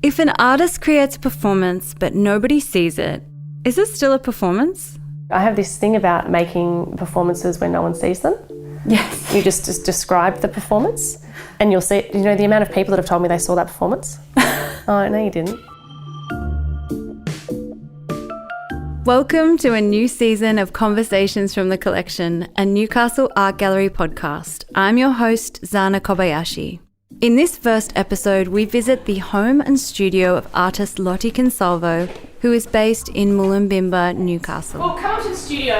If an artist creates a performance but nobody sees it, is it still a performance? I have this thing about making performances where no one sees them. Yes. You just describe the performance and you'll see, you know, the amount of people that have told me they saw that performance. Oh, no, you didn't. Welcome to a new season of Conversations from the Collection, a Newcastle Art Gallery podcast. I'm your host, Zana Kobayashi. In this first episode, we visit the home and studio of artist Lottie Consalvo, who is based in Mullumbimba, Newcastle. Well, come to the studio.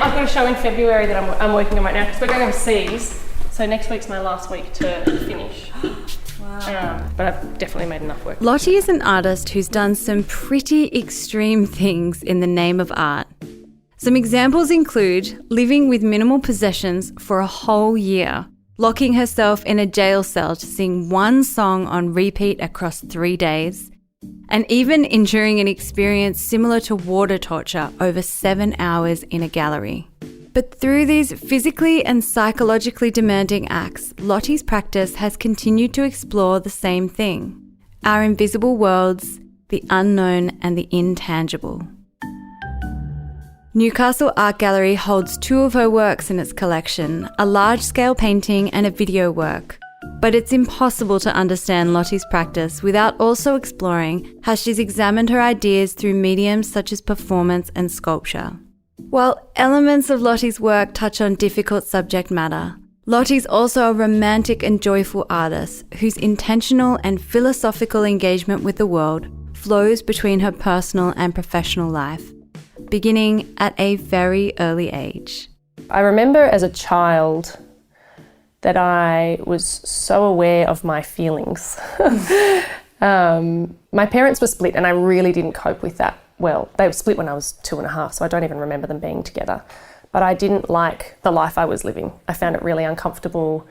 I've got a show in February that I'm working on right now because we're going overseas. So next week's my last week to finish. Wow. But I've definitely made enough work. Lottie is an artist who's done some pretty extreme things in the name of art. Some examples include living with minimal possessions for a whole year, locking herself in a jail cell to sing one song on repeat across 3 days, and even enduring an experience similar to water torture over 7 hours in a gallery. But through these physically and psychologically demanding acts, Lottie's practice has continued to explore the same thing: our invisible worlds, the unknown and the intangible. Newcastle Art Gallery holds 2 of her works in its collection, a large-scale painting and a video work. But it's impossible to understand Lottie's practice without also exploring how she's examined her ideas through mediums such as performance and sculpture. While elements of Lottie's work touch on difficult subject matter, Lottie's also a romantic and joyful artist whose intentional and philosophical engagement with the world flows between her personal and professional life, beginning at a very early age. I remember as a child that I was so aware of my feelings. My parents were split and I really didn't cope with that well. They were split when I was 2.5, so I don't even remember them being together. But I didn't like the life I was living. I found it really uncomfortable.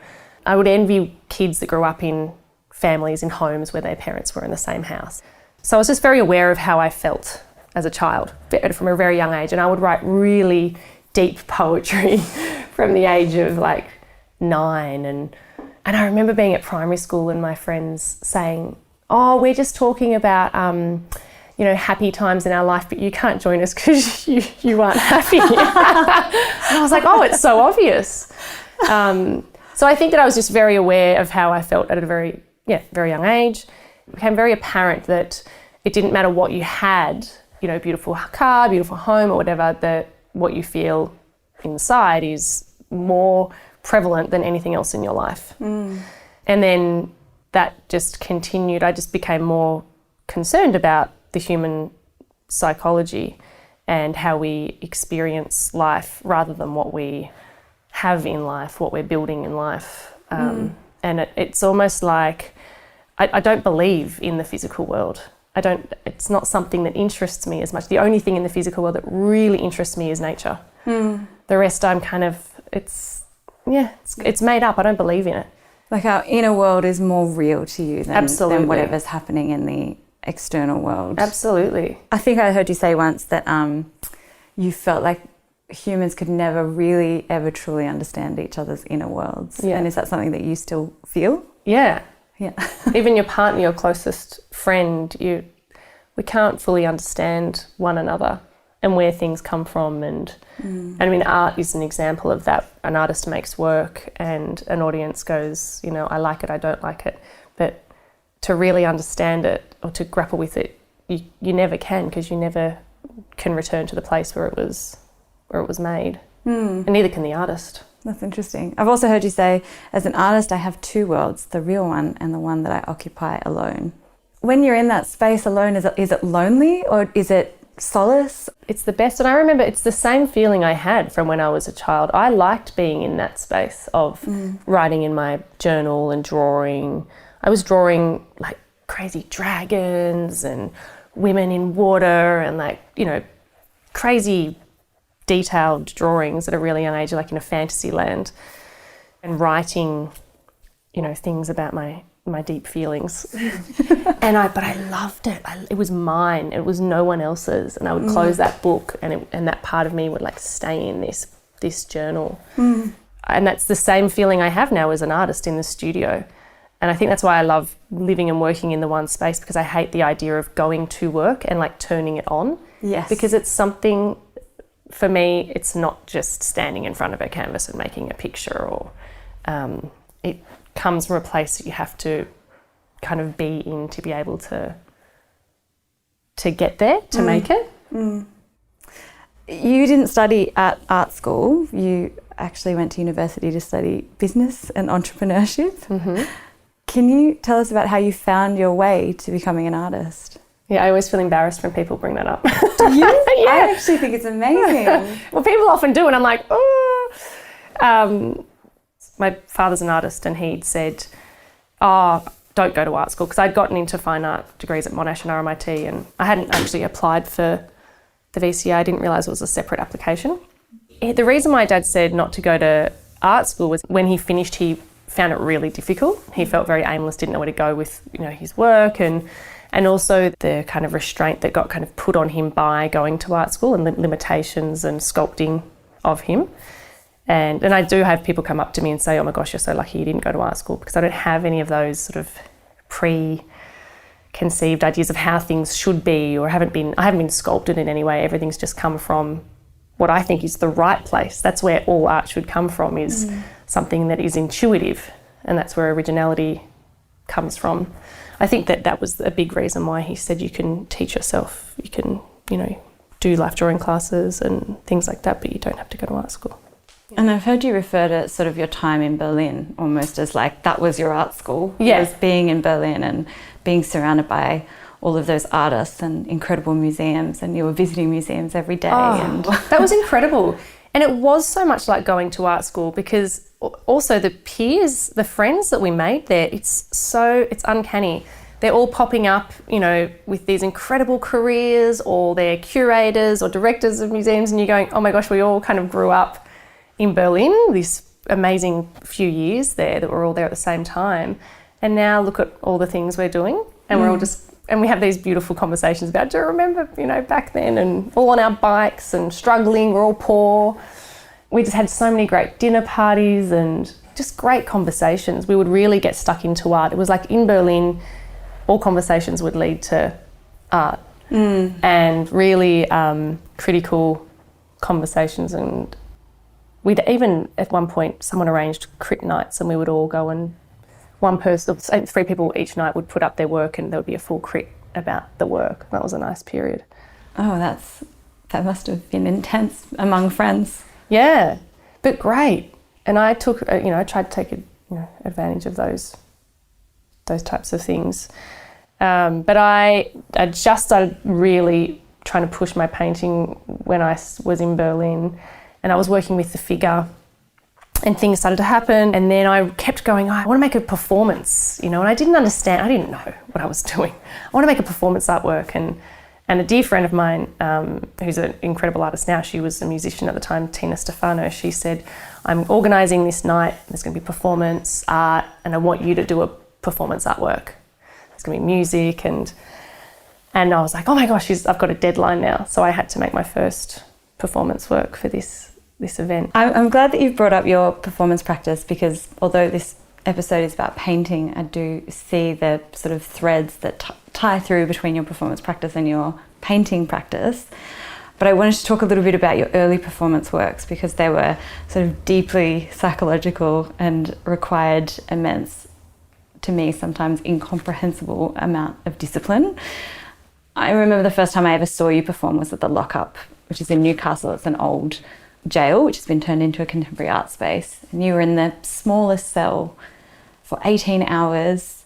I would envy kids that grew up in families, in homes where their parents were in the same house. So I was just very aware of how I felt as a child from a very young age, and I would write really deep poetry from the age of like 9, and I remember being at primary school and my friends saying, "Oh, we're just talking about happy times in our life, but you can't join us because you aren't happy." And I was like, "Oh, it's so obvious." So I think that I was just very aware of how I felt at a very young age. It became very apparent that it didn't matter what you had, beautiful car, beautiful home or whatever, that what you feel inside is more prevalent than anything else in your life. And then that just continued. I just became more concerned about the human psychology and how we experience life rather than what we have in life, what we're building in life. And it's almost like I don't believe in the physical world. It's not something that interests me as much. The only thing in the physical world that really interests me is nature. The rest I'm kind of, it's made up. I don't believe in it. Like our inner world is more real to you than whatever's happening in the external world. Absolutely. I think I heard you say once that you felt like humans could never really ever truly understand each other's inner worlds. Yeah. And is that something that you still feel? Yeah. Yeah. Even your partner, your closest friend, we can't fully understand one another and where things come from. And I mean, art is an example of that. An artist makes work and an audience goes, I like it, I don't like it. But to really understand it or to grapple with it, you never can, because you never can return to the place where it was made. And neither can the artist. That's interesting. I've also heard you say, as an artist, I have 2 worlds, the real one and the one that I occupy alone. When you're in that space alone, is it lonely or is it solace? It's the best. And I remember it's the same feeling I had from when I was a child. I liked being in that space of writing in my journal and drawing. I was drawing like crazy dragons and women in water and crazy detailed drawings at a really young age, like in a fantasy land, and writing, things about my deep feelings. But I loved it. It was mine. It was no one else's. And I would close that book, and that part of me would stay in this journal. And that's the same feeling I have now as an artist in the studio. And I think that's why I love living and working in the one space, because I hate the idea of going to work and like turning it on. Yes. Because it's something, for me, it's not just standing in front of a canvas and making a picture, or it comes from a place that you have to kind of be in to be able to get there, to make it. Mm. You didn't study at art school. You actually went to university to study business and entrepreneurship. Mm-hmm. Can you tell us about how you found your way to becoming an artist? Yeah, I always feel embarrassed when people bring that up. Do you? Yeah. I actually think it's amazing. Well, people often do, and I'm like, oh. My father's an artist, and he'd said, oh, don't go to art school, because I'd gotten into fine art degrees at Monash and RMIT, and I hadn't actually applied for the VCA. I didn't realise it was a separate application. The reason my dad said not to go to art school was when he finished, he found it really difficult. He felt very aimless, didn't know where to go with, his work, and also the kind of restraint that got kind of put on him by going to art school, and the limitations and sculpting of him. And I do have people come up to me and say, oh my gosh, you're so lucky you didn't go to art school, because I don't have any of those sort of preconceived ideas of how things should be, or I haven't been sculpted in any way. Everything's just come from what I think is the right place. That's where all art should come from, is something that is intuitive, and that's where originality comes from. I think that was a big reason why he said you can teach yourself, you can, do life drawing classes and things like that, but you don't have to go to art school. And I've heard you refer to sort of your time in Berlin almost as like that was your art school. Yeah. It was being in Berlin and being surrounded by all of those artists and incredible museums, and you were visiting museums every day. And that was incredible. And it was so much like going to art school, because also the peers, the friends that we made there, it's uncanny. They're all popping up, with these incredible careers, or they're curators or directors of museums, and you're going, oh my gosh, we all kind of grew up in Berlin, this amazing few years there that we're all there at the same time. And now look at all the things we're doing, and we're all and we have these beautiful conversations about, do you remember, back then, and all on our bikes and struggling, we're all poor. We just had so many great dinner parties and just great conversations. We would really get stuck into art. It was like in Berlin, all conversations would lead to art, and really critical conversations. And we'd even, at one point, someone arranged crit nights, and we would all go, and one person, 3 people each night would put up their work, and there would be a full crit about the work. That was a nice period. Oh, that must have been intense among friends. Yeah, but great. And I took, I tried to take advantage of those types of things. But I just started really trying to push my painting when I was in Berlin, and I was working with the figure, and things started to happen. And then I kept going, I want to make a performance, and I didn't understand, I didn't know what I was doing. I want to make a performance artwork. And a dear friend of mine, who's an incredible artist now, she was a musician at the time, Tina Stefano, she said, I'm organising this night, there's going to be performance art, and I want you to do a performance artwork. There's going to be music, and I was like, oh my gosh, I've got a deadline now. So I had to make my first performance work for this event. I'm glad that you've brought up your performance practice, because although this episode is about painting, I do see the sort of threads that tie through between your performance practice and your painting practice. But I wanted to talk a little bit about your early performance works, because they were sort of deeply psychological and required immense, to me sometimes incomprehensible amount of discipline. I remember the first time I ever saw you perform was at the Lockup, which is in Newcastle. It's an old jail which has been turned into a contemporary art space, and you were in the smallest cell for 18 hours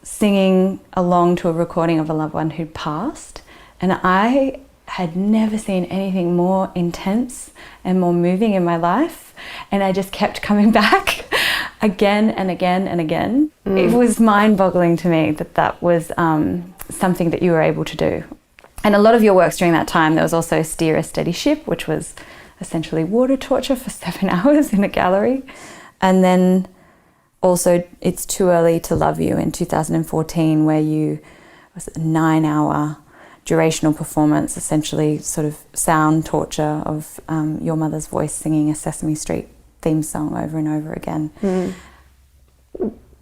singing along to a recording of a loved one who'd passed. And I had never seen anything more intense and more moving in my life, and I just kept coming back again and again and again. It was mind-boggling to me that was something that you were able to do. And a lot of your works during that time, there was also Steer a Steady Ship, which was essentially water torture for 7 hours in a gallery. And then also It's Too Early to Love You in 2014, where you was a 9-hour durational performance, essentially sort of sound torture of your mother's voice singing a Sesame Street theme song over and over again.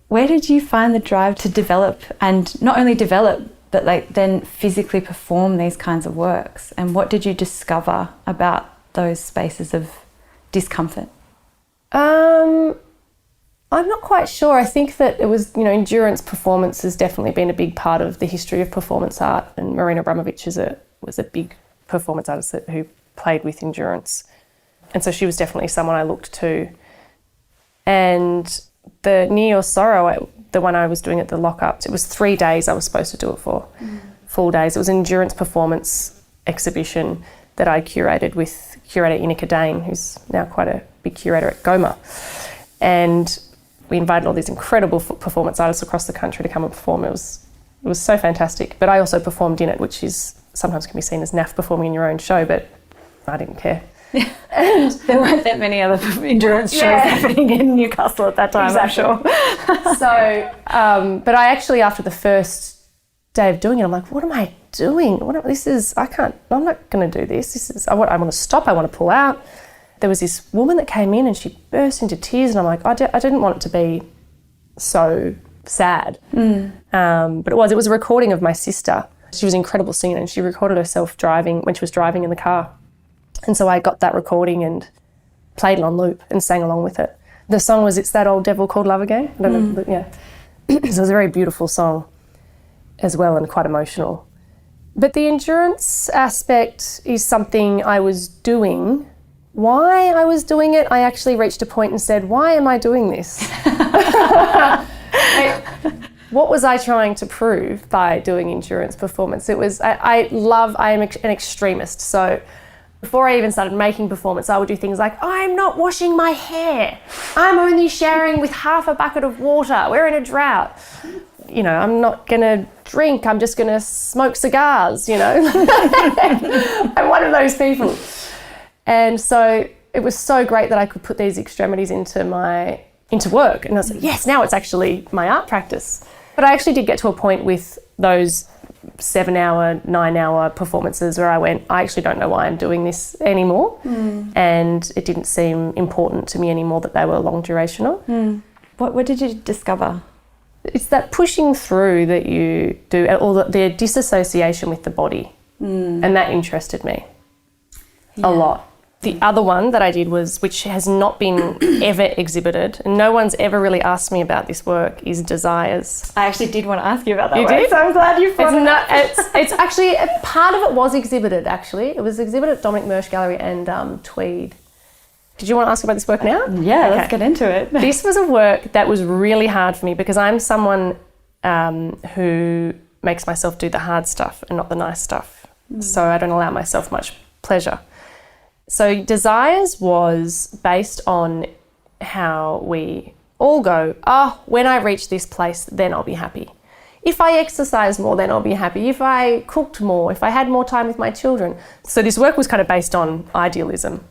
where did you find the drive to develop, and not only develop, but like then physically perform these kinds of works? And what did you discover about those spaces of discomfort? I'm not quite sure. I think that it was, endurance performance has definitely been a big part of the history of performance art, and Marina Abramovic was a big performance artist who played with endurance. And so she was definitely someone I looked to. And the Near Your Sorrow, the one I was doing at the Lockups, it was 3 days I was supposed to do it for, full days. It was an endurance performance exhibition that I curated with curator Inika Dane, who's now quite a big curator at Goma. And we invited all these incredible performance artists across the country to come and perform. It was so fantastic. But I also performed in it, which is sometimes can be seen as naff performing in your own show, but I didn't care. And there weren't that many other endurance shows happening in Newcastle at that time, exactly. I'm sure. So, but I actually, after the first day of doing it, I'm like, what am I doing? I'm not going to do this. I want to stop. I want to pull out. There was this woman that came in and she burst into tears, and I'm like, I didn't want it to be so sad. But it was a recording of my sister. She was an incredible singer, and she recorded herself driving when she was driving in the car. And so I got that recording and played it on loop and sang along with it. The song was It's That Old Devil Called Love Again. I don't know, but yeah. So it was a very beautiful song as well, and quite emotional. But the endurance aspect is something I was doing. Why I was doing it, I actually reached a point and said, why am I doing this? What was I trying to prove by doing endurance performance? It was, I am an extremist. So before I even started making performance, I would do things like, I'm not washing my hair. I'm only showering with half a bucket of water. We're in a drought. I'm not going to drink. I'm just going to smoke cigars, I'm one of those people. And so it was so great that I could put these extremities into work. And I was like, yes, now it's actually my art practice. But I actually did get to a point with those 7-hour, 9-hour performances where I went, I actually don't know why I'm doing this anymore. And it didn't seem important to me anymore that they were long durational. What did you discover? It's that pushing through that you do, or the disassociation with the body. And that interested me a lot. The other one that I did which has not been ever exhibited, and no one's ever really asked me about this work, is Desires. I actually did want to ask you about that. You did? So I'm glad you brought it up. It's actually, part of it was exhibited, actually. It was exhibited at Dominic Mersch Gallery and Tweed. Did you want to ask about this work now? Yeah, okay. Let's get into it. This was a work that was really hard for me because I'm someone who makes myself do the hard stuff and not the nice stuff. So I don't allow myself much pleasure. So Desires was based on how we all go, when I reach this place, then I'll be happy. If I exercise more, then I'll be happy. If I cooked more, if I had more time with my children. So this work was kind of based on idealism.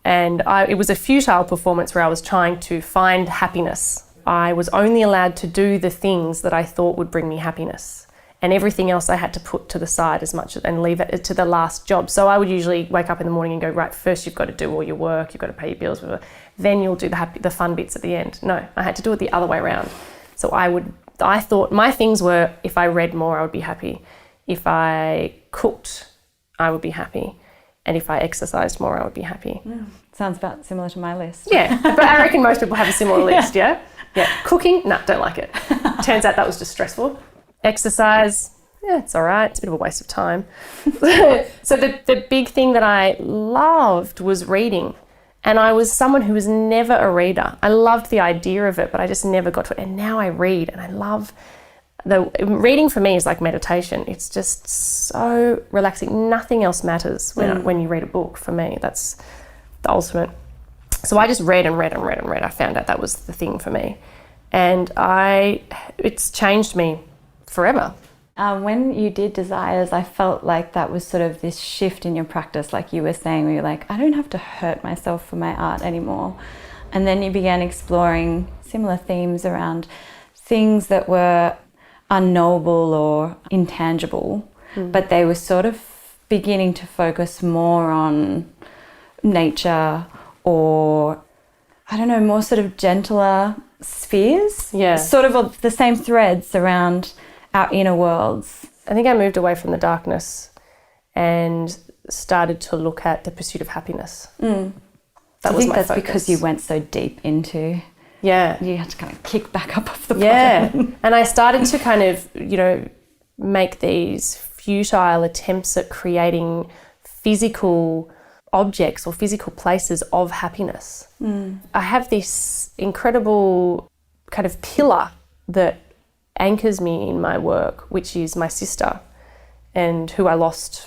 And it was a futile performance where I was trying to find happiness. I was only allowed to do the things that I thought would bring me happiness. And everything else I had to put to the side and leave it to the last job. So I would usually wake up in the morning and go, right, first you've got to do all your work, you've got to pay your bills, then you'll do the fun bits at the end. No, I had to do it the other way around. So I thought my things were, if I read more, I would be happy. If I cooked, I would be happy. And if I exercised more, I would be happy. Sounds about similar to my list. Yeah, but I reckon most people have a similar list, yeah? Cooking, don't like it. Turns out that was just stressful. Exercise, it's all right. It's a bit of a waste of time. So the big thing that I loved was reading. And I was someone who was never a reader. I loved the idea of it, but I just never got to it. And now I read, and I love reading for me is like meditation. It's just so relaxing. Nothing else matters when you read a book. For me, that's the ultimate. So I just read and read and read and read. I found out that was the thing for me. And it's changed me forever. When you did Desires, I felt like that was sort of this shift in your practice, like you were saying, where you're like, I don't have to hurt myself for my art anymore. And then you began exploring similar themes around things that were unknowable or intangible, but they were sort of beginning to focus more on nature, or I don't know, more sort of gentler spheres, Yeah. sort of the same threads around our inner worlds. I think I moved away from the darkness and started to look at the pursuit of happiness. I was think my that's focus. because you went so deep into, Yeah. you had to kind of kick back up off the Yeah. bottom. And I started to kind of, make these futile attempts at creating physical objects or physical places of happiness. I have this incredible kind of pillar that anchors me in my work, which is my sister, and who I lost,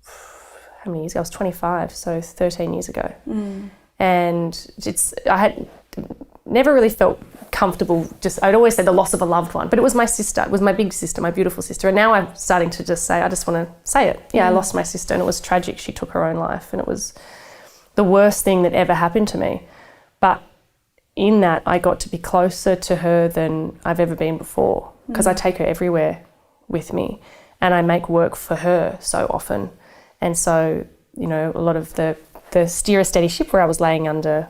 how many years ago? I was 25, so 13 years ago. And I had never really felt comfortable, I'd always say the loss of a loved one, but it was my sister, it was my big sister, my beautiful sister. And now I'm starting to just say, I just want to say it. Yeah, I lost my sister and it was tragic. She took her own life and it was the worst thing that ever happened to me. But in that, I got to be closer to her than I've ever been before, because I take her everywhere with me and I make work for her so often. And so, a lot of the steer a steady ship where I was laying under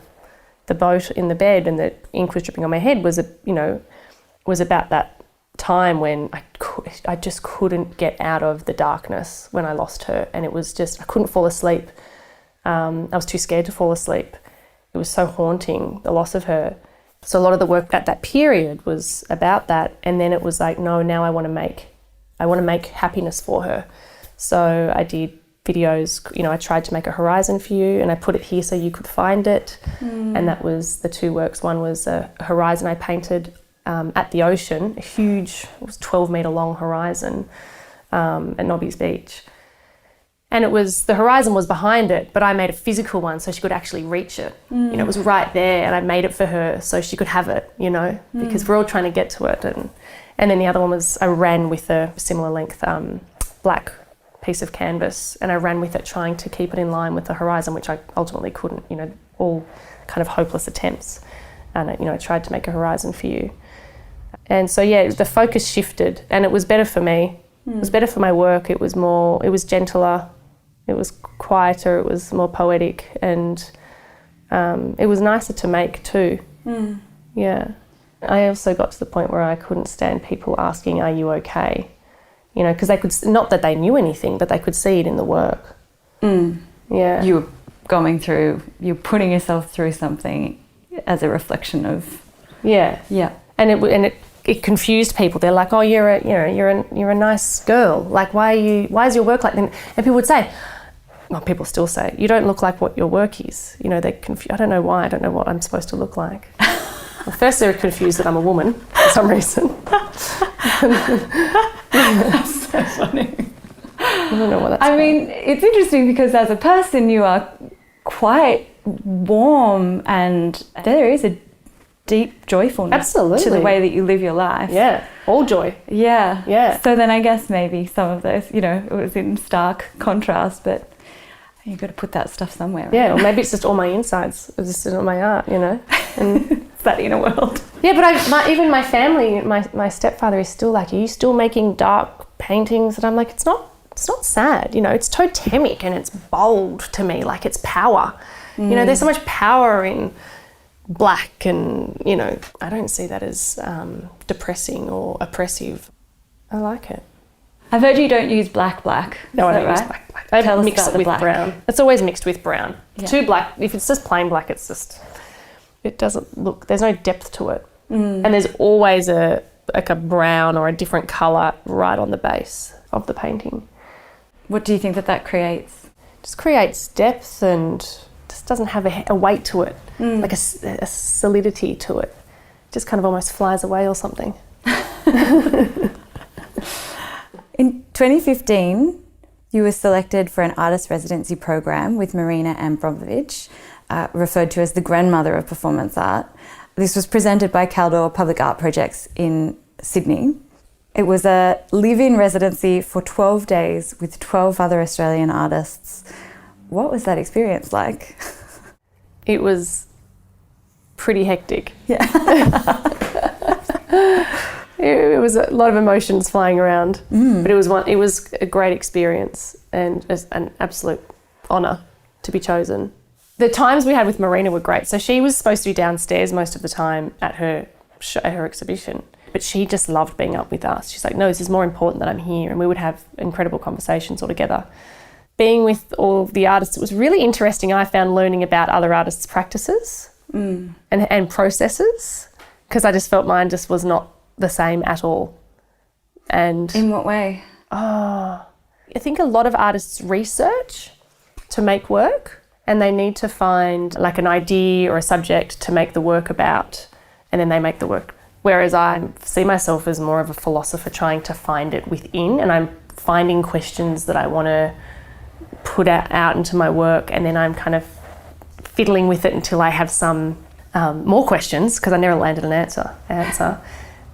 the boat in the bed and the ink was dripping on my head was about that time when I just couldn't get out of the darkness when I lost her, and it was just, I couldn't fall asleep. I was too scared to fall asleep. It was so haunting, the loss of her. So a lot of the work at that period was about that, and then it was like, no, now I want to make happiness for her. So I did videos, I tried to make a horizon for you and I put it here so you could find it. And that was the two works. One was a horizon I painted at the ocean, a huge, it was 12-metre long horizon at Nobby's Beach. And the horizon was behind it, but I made a physical one so she could actually reach it. It was right there and I made it for her so she could have it, because we're all trying to get to it. And then the other one was I ran with a similar length black piece of canvas and I ran with it trying to keep it in line with the horizon, which I ultimately couldn't, all kind of hopeless attempts. And I tried to make a horizon for you. And so, the focus shifted and it was better for me. It was better for my work. It was gentler, it was quieter, it was more poetic, and it was nicer to make too. Yeah. I also got to the point where I couldn't stand people asking, are you okay? Because they could, not that they knew anything, but they could see it in the work. Yeah. You were you're putting yourself through something as a reflection of... Yeah. Yeah. And it confused people. They're like, oh, you're a nice girl. Like, why is your work like that? And people would say, well, people still say, you don't look like what your work is. I don't know why. I don't know what I'm supposed to look like. Well, first they're confused that I'm a woman for some reason. That's so funny. I don't know what that's I mean, it's interesting because as a person you are quite warm and there is a deep joyfulness Absolutely. to the way that you live your life. Yeah, all joy. Yeah. Yeah. So then I guess maybe some of those, it was in stark contrast, but you've got to put that stuff somewhere. Right? Yeah, or maybe it's just all my insides. It's just all my art, And it's that inner world. Yeah, but even my family, my stepfather is still like, are you still making dark paintings? And I'm like, it's not sad, it's totemic and it's bold to me, like it's power. There's so much power in black and, I don't see that as depressing or oppressive. I like it. I've heard you don't use black. No, I don't use black. I mix it with black. brown. It's always mixed with brown. Yeah. Too black, if it's just plain black, it doesn't look, there's no depth to it. And there's always a brown or a different colour right on the base of the painting. What do you think that creates? Just creates depth and just doesn't have a weight to it, like a solidity to it. Just kind of almost flies away or something. In 2015, you were selected for an artist residency program with Marina Abramovich, referred to as the grandmother of performance art. This was presented by Caldor Public Art Projects in Sydney. It was a live-in residency for 12 days with 12 other Australian artists. What was that experience like? It was pretty hectic. Yeah. It was a lot of emotions flying around, but it was a great experience and an absolute honour to be chosen. The times we had with Marina were great. So she was supposed to be downstairs most of the time at her exhibition, but she just loved being up with us. She's like, no, this is more important that I'm here. And we would have incredible conversations all together. Being with all of the artists, it was really interesting. I found learning about other artists' practices and processes, because I just felt mine just was not the same at all. And in what way? I think a lot of artists research to make work, and they need to find like an idea or a subject to make the work about, and then they make the work. Whereas I see myself as more of a philosopher trying to find it within, and I'm finding questions that I want to put out into my work, and then I'm kind of fiddling with it until I have some more questions, because I never landed an answer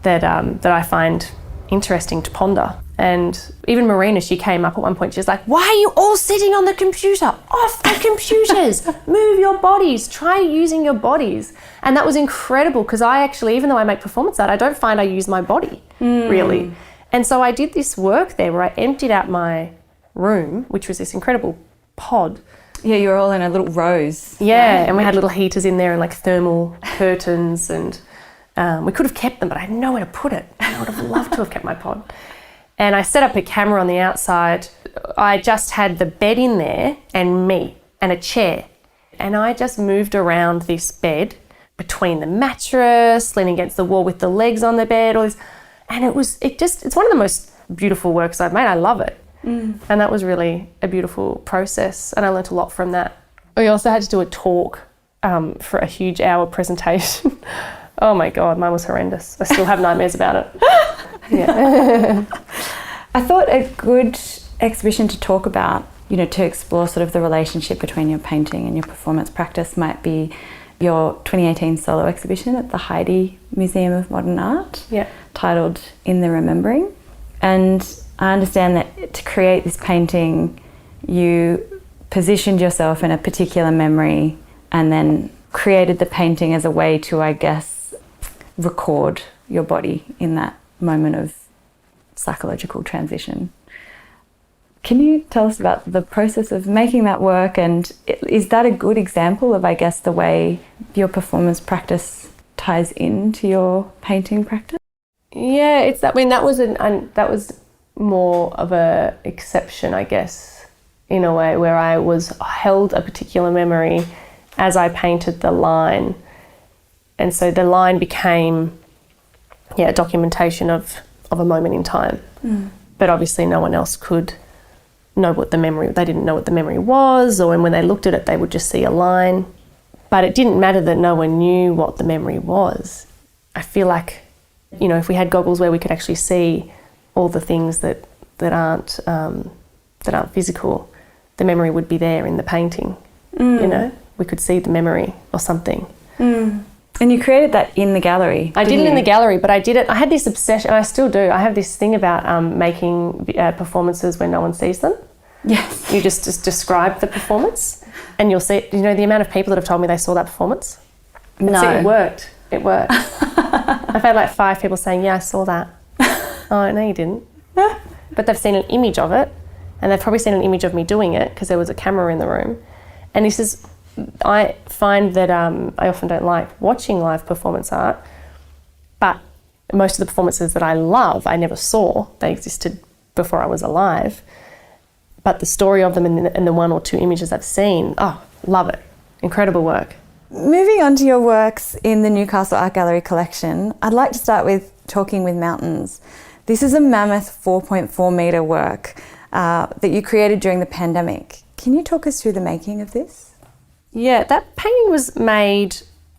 that I find interesting to ponder. And even Marina, she came up at one point, she was like, why are you all sitting on the computer? Off the computers! Move your bodies, try using your bodies. And that was incredible, because I actually, even though I make performance art, I don't find I use my body, really. And so I did this work there where I emptied out my room, which was this incredible pod. Yeah, you were all in a little rows. Yeah, right? and we had little heaters in there and like thermal curtains, and we could have kept them, but I had nowhere to put it. I would have loved to have kept my pod. And I set up a camera on the outside. I just had the bed in there and me and a chair. And I just moved around this bed between the mattress, leaning against the wall with the legs on the bed, all this. And it's one of the most beautiful works I've made. I love it. And that was really a beautiful process. And I learnt a lot from that. We also had to do a talk for a huge hour presentation. Oh my God, mine was horrendous. I still have nightmares about it. Yeah. I thought a good exhibition to talk about, to explore sort of the relationship between your painting and your performance practice might be your 2018 solo exhibition at the Heidi Museum of Modern Art, titled In the Remembering. And I understand that to create this painting, you positioned yourself in a particular memory and then created the painting as a way to, I guess, record your body in that moment of psychological transition. Can you tell us about the process of making that work, and is that a good example of, I guess, the way your performance practice ties into your painting practice? Yeah, that was more of a exception, I guess, in a way, where I held a particular memory as I painted the line, and so the line became a documentation of a moment in time. But obviously no one else could know they didn't know what the memory was, or when they looked at it they would just see a line. But it didn't matter that no one knew what the memory was. I feel like, if we had goggles where we could actually see all the things that aren't physical, the memory would be there in the painting. We could see the memory or something. And you created that in the gallery. I did it in the gallery, but I had this obsession, and I still do. I have this thing about making performances where no one sees them. Yes. You just describe the performance, and you'll see, the amount of people that have told me they saw that performance? No. It worked. I've had like 5 people saying, yeah, I saw that. Oh, no, you didn't. But they've seen an image of it, and they've probably seen an image of me doing it because there was a camera in the room. And this is, I find that I often don't like watching live performance art, but most of the performances that I love, I never saw. They existed before I was alive. But the story of them and the 1 or 2 images I've seen, love it. Incredible work. Moving on to your works in the Newcastle Art Gallery collection, I'd like to start with Talking with Mountains. This is a mammoth 4.4 metre work that you created during the pandemic. Can you talk us through the making of this? Yeah, that painting was made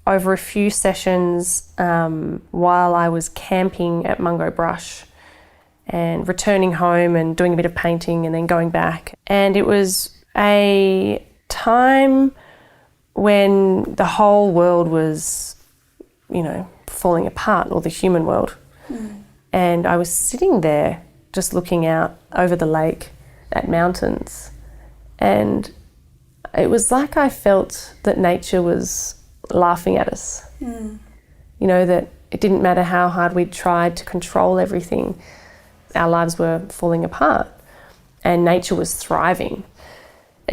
over a few sessions while I was camping at Mungo Brush and returning home and doing a bit of painting and then going back. And it was a time when the whole world was, falling apart, or the human world. And I was sitting there just looking out over the lake at mountains, and it was like I felt that nature was laughing at us. That it didn't matter how hard we'd tried to control everything, our lives were falling apart and nature was thriving.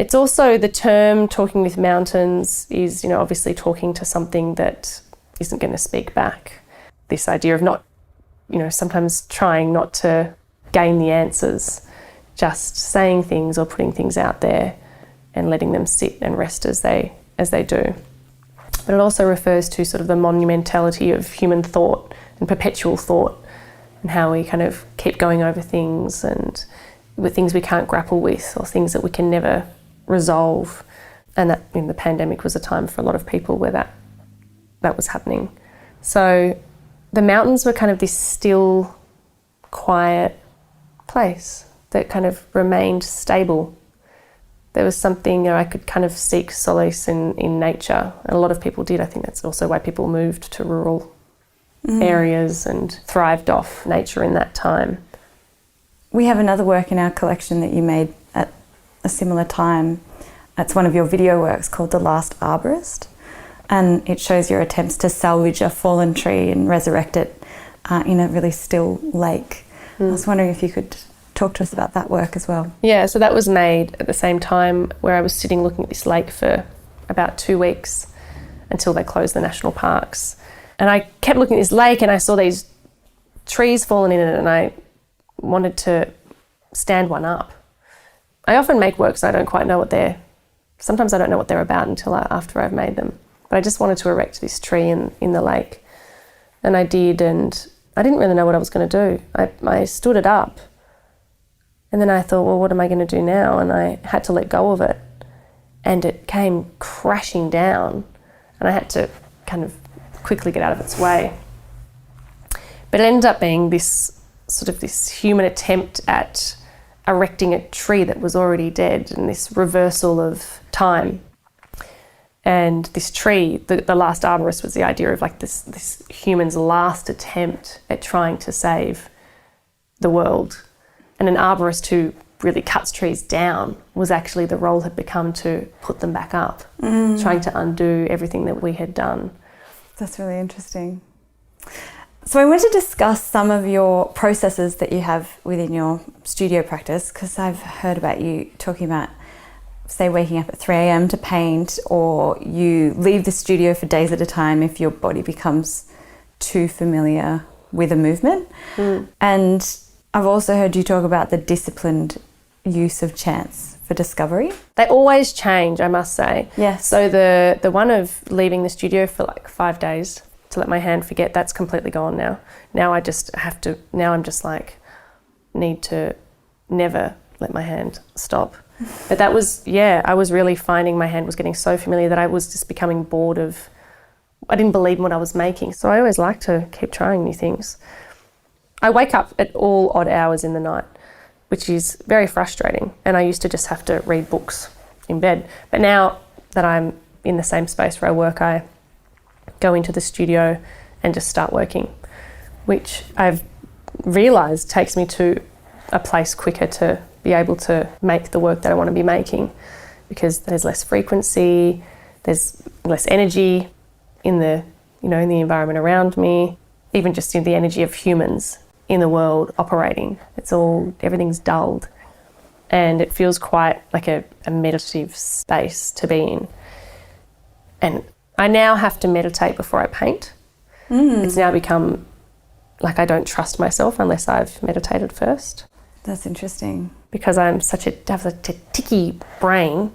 It's also the term talking with mountains is, obviously talking to something that isn't going to speak back. This idea of not, sometimes trying not to gain the answers, just saying things or putting things out there and letting them sit and rest as they do. But it also refers to sort of the monumentality of human thought and perpetual thought, and how we kind of keep going over things and with things we can't grapple with or things that we can never resolve. And that the pandemic was a time for a lot of people where that was happening. So the mountains were kind of this still, quiet place that kind of remained stable. There was something I could kind of seek solace in nature, and a lot of people did. I think that's also why people moved to rural areas and thrived off nature in that time. We have another work in our collection that you made at a similar time. It's one of your video works called The Last Arborist, and it shows your attempts to salvage a fallen tree and resurrect it in a really still lake. I was wondering if you could talk to us about that work as well. Yeah, so that was made at the same time where I was sitting looking at this lake for about 2 weeks until they closed the national parks. And I kept looking at this lake and I saw these trees falling in it, and I wanted to stand one up. I often make works and I don't quite know sometimes I don't know what they're about until after I've made them. But I just wanted to erect this tree in the lake. And I did, and I didn't really know what I was going to do. I stood it up. And then I thought, well, what am I going to do now? And I had to let go of it. And it came crashing down. And I had to kind of quickly get out of its way. But it ended up being this human attempt at erecting a tree that was already dead, and this reversal of time. And this tree, the last arborist, was the idea of like this human's last attempt at trying to save the world. And an arborist who really cuts trees down was actually the role had become to put them back up, trying to undo everything that we had done. That's really interesting. So I want to discuss some of your processes that you have within your studio practice, because I've heard about you talking about, say, waking up at 3 a.m. to paint, or you leave the studio for days at a time if your body becomes too familiar with a movement. And I've also heard you talk about the disciplined use of chance for discovery. They always change, I must say. Yes. So the one of leaving the studio for like 5 days to let my hand forget, that's completely gone now. Now I'm just like, need to never let my hand stop. But that was, I was really finding my hand was getting so familiar that I was just becoming bored I didn't believe in what I was making. So I always like to keep trying new things. I wake up at all odd hours in the night, which is very frustrating. And I used to just have to read books in bed. But now that I'm in the same space where I work, I go into the studio and just start working, which I've realised takes me to a place quicker to be able to make the work that I want to be making, because there's less frequency, there's less energy in the environment around me, even just in the energy of humans in the world operating. Everything's dulled, and it feels quite like a meditative space to be in. And I now have to meditate before I paint. It's now become like I don't trust myself unless I've meditated first. That's interesting. Because I have such a ticky brain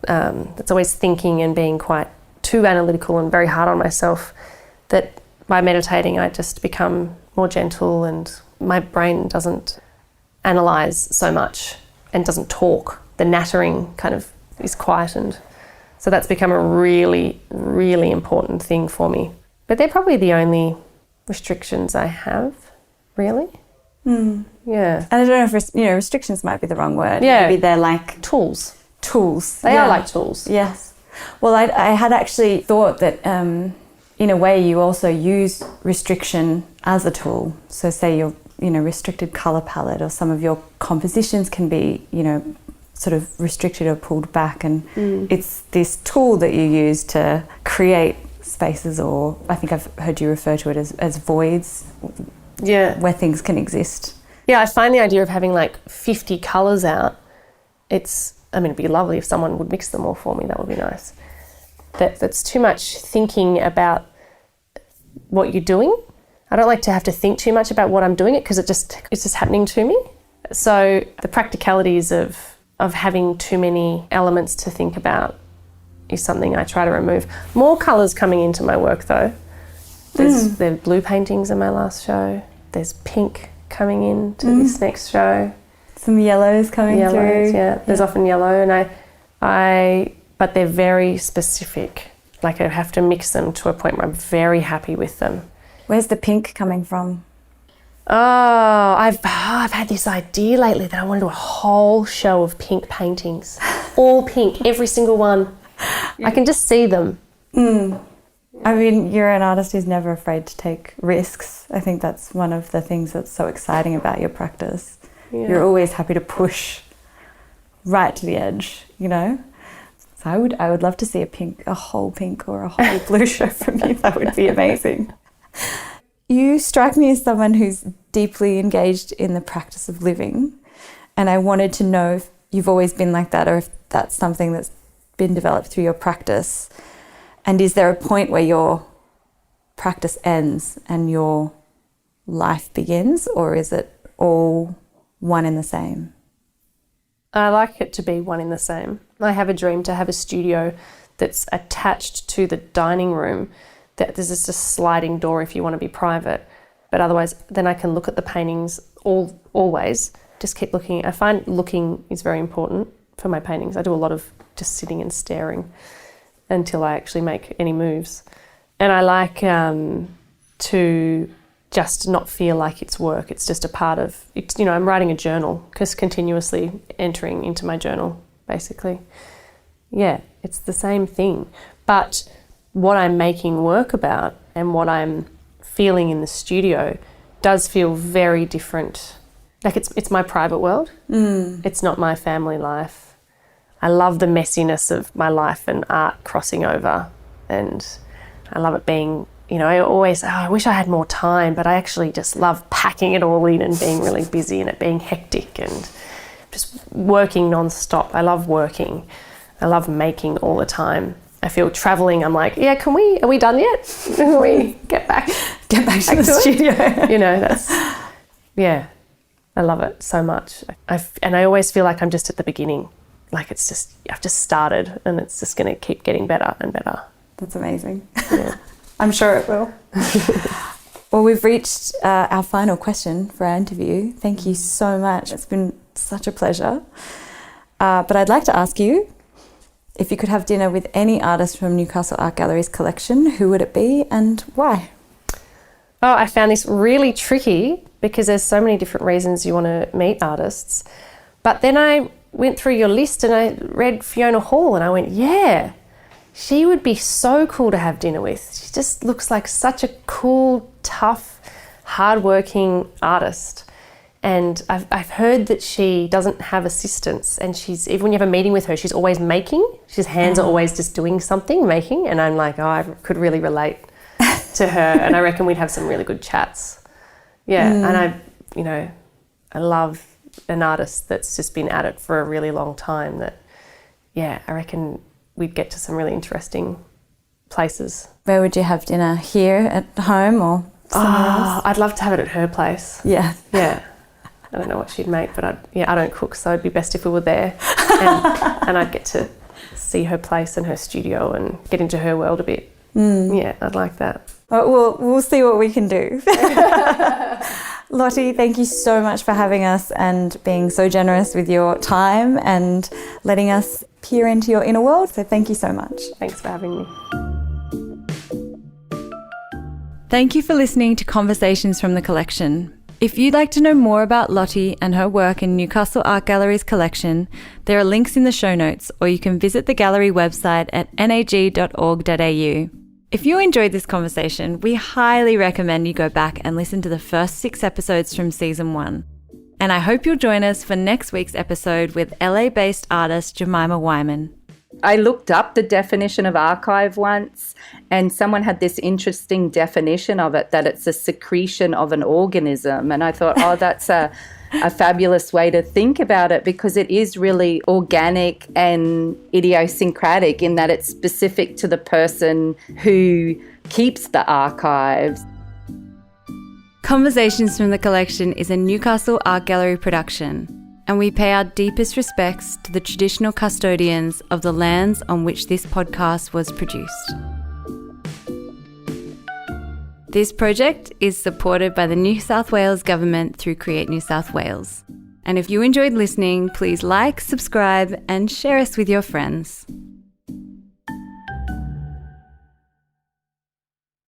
that's always thinking and being quite too analytical and very hard on myself, that by meditating I just become more gentle, and my brain doesn't analyse so much and doesn't talk. The nattering kind of is quietened. So that's become a really, really important thing for me. But they're probably the only restrictions I have, really. Yeah. And I don't know if restrictions might be the wrong word. Yeah. Maybe they're like tools. They are like tools. Yes. Well, I had actually thought that in a way you also use restriction as a tool. So say your restricted colour palette, or some of your compositions can be sort of restricted or pulled back, and it's this tool that you use to create spaces, or I think I've heard you refer to it as voids, where things can exist. Yeah, I find the idea of having like 50 colours out, it's I mean, it'd be lovely if someone would mix them all for me. That would be nice. That's too much thinking about what you're doing. I don't like to have to think too much about what I'm doing because it's just happening to me. So the practicalities of having too many elements to think about is something I try to remove. More colours coming into my work though. There's blue paintings in my last show. There's pink coming into this next show. Some yellows coming through. Yeah. There's often yellow, and but they're very specific. Like I have to mix them to a point where I'm very happy with them. Where's the pink coming from? Oh, I've had this idea lately that I want to do a whole show of pink paintings. All pink, every single one. I can just see them. I mean, you're an artist who's never afraid to take risks. I think that's one of the things that's so exciting about your practice. Yeah. You're always happy to push right to the edge, you know? So I would love to see a whole pink or a whole blue show from you. That would be amazing. You strike me as someone who's deeply engaged in the practice of living, and I wanted to know if you've always been like that or if that's something that's been developed through your practice. And is there a point where your practice ends and your life begins, or is it all one and the same? I like it to be one and the same. I have a dream to have a studio that's attached to the dining room, that there's just a sliding door if you want to be private, but otherwise then I can look at the paintings always, just keep looking. I find looking is very important for my paintings. I do a lot of just sitting and staring until I actually make any moves. And I like to just not feel like it's work. It's just a part of, I'm writing a journal, just continuously entering into my journal, basically. Yeah, it's the same thing. But what I'm making work about and what I'm feeling in the studio does feel very different. Like it's my private world. It's not my family life. I love the messiness of my life and art crossing over, and I love it being, I wish I had more time, but I actually just love packing it all in and being really busy and it being hectic and just working non-stop. I love working. I love making all the time. I feel travelling, I'm like, yeah, are we done yet? Can we get back to the studio? I love it so much. And I always feel like I'm just at the beginning. Like I've just started and it's just going to keep getting better and better. That's amazing. Yeah. I'm sure it will. Well, we've reached our final question for our interview. Thank you so much. It's been such a pleasure. But I'd like to ask you, if you could have dinner with any artist from Newcastle Art Gallery's collection, who would it be and why? Oh, I found this really tricky because there's so many different reasons you want to meet artists. But then I went through your list and I read Fiona Hall and I went, yeah, she would be so cool to have dinner with. She just looks like such a cool, tough, hardworking artist. And I've heard that she doesn't have assistants, and even when you have a meeting with her, she's always making. She's hands are always just doing something, making. And I'm like, I could really relate to her, and I reckon we'd have some really good chats. Yeah, and I love an artist that's just been at it for a really long time. I reckon we'd get to some really interesting places. Where would you have dinner? Here at home or somewhere else? I'd love to have it at her place. Yeah. Yeah. I don't know what she'd make, but I don't cook, so it'd be best if we were there. And I'd get to see her place and her studio and get into her world a bit. Yeah, I'd like that. We'll see what we can do. Lottie, thank you so much for having us and being so generous with your time and letting us peer into your inner world. So thank you so much. Thanks for having me. Thank you for listening to Conversations from the Collection. If you'd like to know more about Lottie and her work in Newcastle Art Gallery's collection, there are links in the show notes, or you can visit the gallery website at nag.org.au. If you enjoyed this conversation, we highly recommend you go back and listen to the first 6 episodes from season 1. And I hope you'll join us for next week's episode with LA-based artist Jemima Wyman. I looked up the definition of archive once, and someone had this interesting definition of it, that it's a secretion of an organism. And I thought, that's a fabulous way to think about it, because it is really organic and idiosyncratic in that it's specific to the person who keeps the archives. Conversations from the Collection is a Newcastle Art Gallery production, and we pay our deepest respects to the traditional custodians of the lands on which this podcast was produced. This project is supported by the New South Wales Government through Create New South Wales. And if you enjoyed listening, please like, subscribe, and share us with your friends.